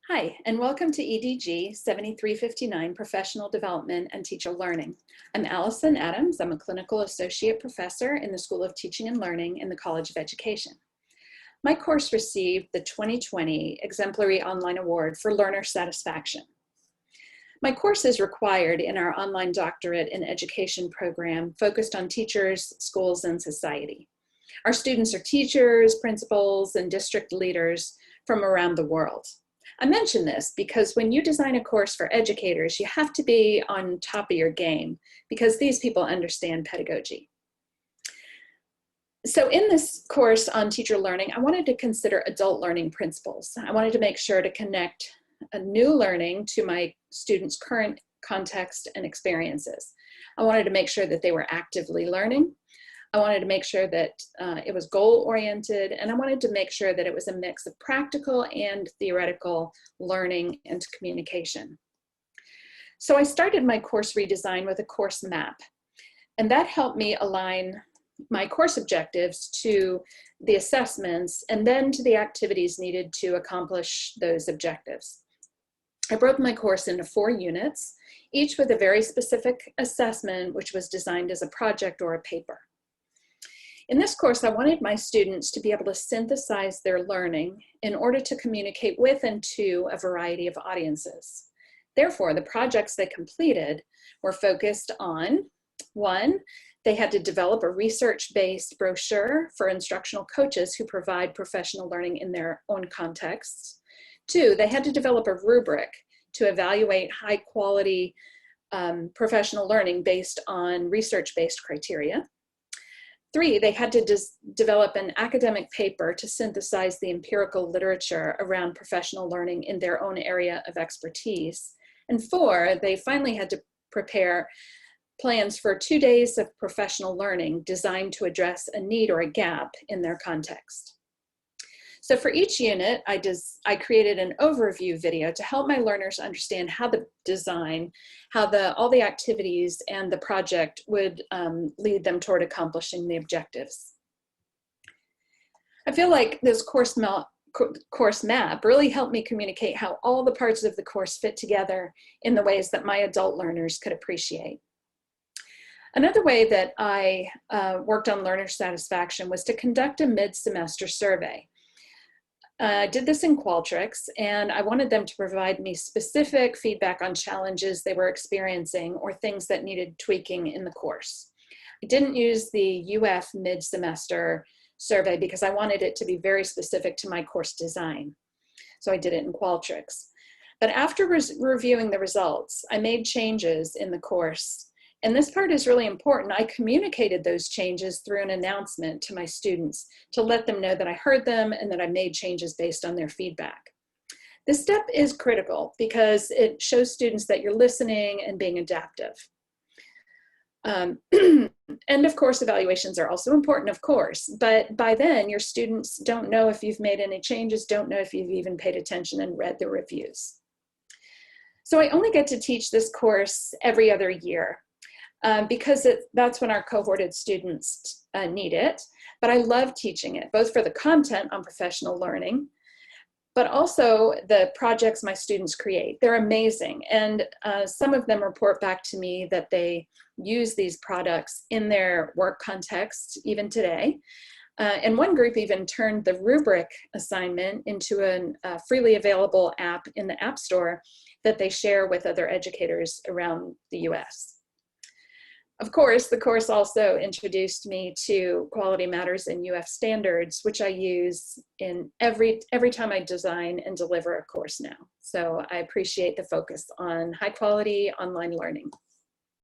Hi, and welcome to EDG 7359 Professional Development and Teacher Learning. I'm Alyson Adams. I'm a clinical associate professor in the School of Teaching and Learning in the College of Education. My course received the 2020 Exemplary Online Award for learner satisfaction. My course is required in our online doctorate in education program focused on teachers, schools, and society. Our students are teachers, principals, and district leaders from around the world. I mention this because when you design a course for educators, you have to be on top of your game because these people understand pedagogy. So in this course on teacher learning, I wanted to consider adult learning principles. I wanted to make sure to connect a new learning to my students' current context and experiences. I wanted to make sure that they were actively learning. I wanted to make sure that it was goal-oriented, and I wanted to make sure that it was a mix of practical and theoretical learning and communication. So I started my course redesign with a course map, and that helped me align my course objectives to the assessments and then to the activities needed to accomplish those objectives. I broke my course into 4 units, each with a very specific assessment, which was designed as a project or a paper. In this course, I wanted my students to be able to synthesize their learning in order to communicate with and to a variety of audiences. Therefore, the projects they completed were focused on, 1, they had to develop a research-based brochure for instructional coaches who provide professional learning in their own contexts. 2, they had to develop a rubric to evaluate high-quality professional learning based on research-based criteria. 3, they had to develop an academic paper to synthesize the empirical literature around professional learning in their own area of expertise. And 4, they finally had to prepare plans for 2 days of professional learning designed to address a need or a gap in their context. So for each unit, I created an overview video to help my learners understand how the design, how all the activities and the project would lead them toward accomplishing the objectives. I feel like this course map really helped me communicate how all the parts of the course fit together in the ways that my adult learners could appreciate. Another way that I worked on learner satisfaction was to conduct a mid-semester survey. I did this in Qualtrics, and I wanted them to provide me specific feedback on challenges they were experiencing or things that needed tweaking in the course. I didn't use the UF mid-semester survey because I wanted it to be very specific to my course design. So I did it in Qualtrics. But after reviewing the results, I made changes in the course. And this part is really important. I communicated those changes through an announcement to my students to let them know that I heard them and that I made changes based on their feedback. This step is critical because it shows students that you're listening and being adaptive. And of course, evaluations are also important, of course, but by then your students don't know if you've made any changes, don't know if you've even paid attention and read the reviews. So I only get to teach this course every other year. Because that's when our cohorted students need it. But I love teaching it, both for the content on professional learning, but also the projects my students create. They're amazing. And some of them report back to me that they use these products in their work context, even today. And one group even turned the rubric assignment into a freely available app in the App Store that they share with other educators around the US. Of course, the course also introduced me to Quality Matters and UF standards, which I use in every time I design and deliver a course now. So I appreciate the focus on high quality online learning.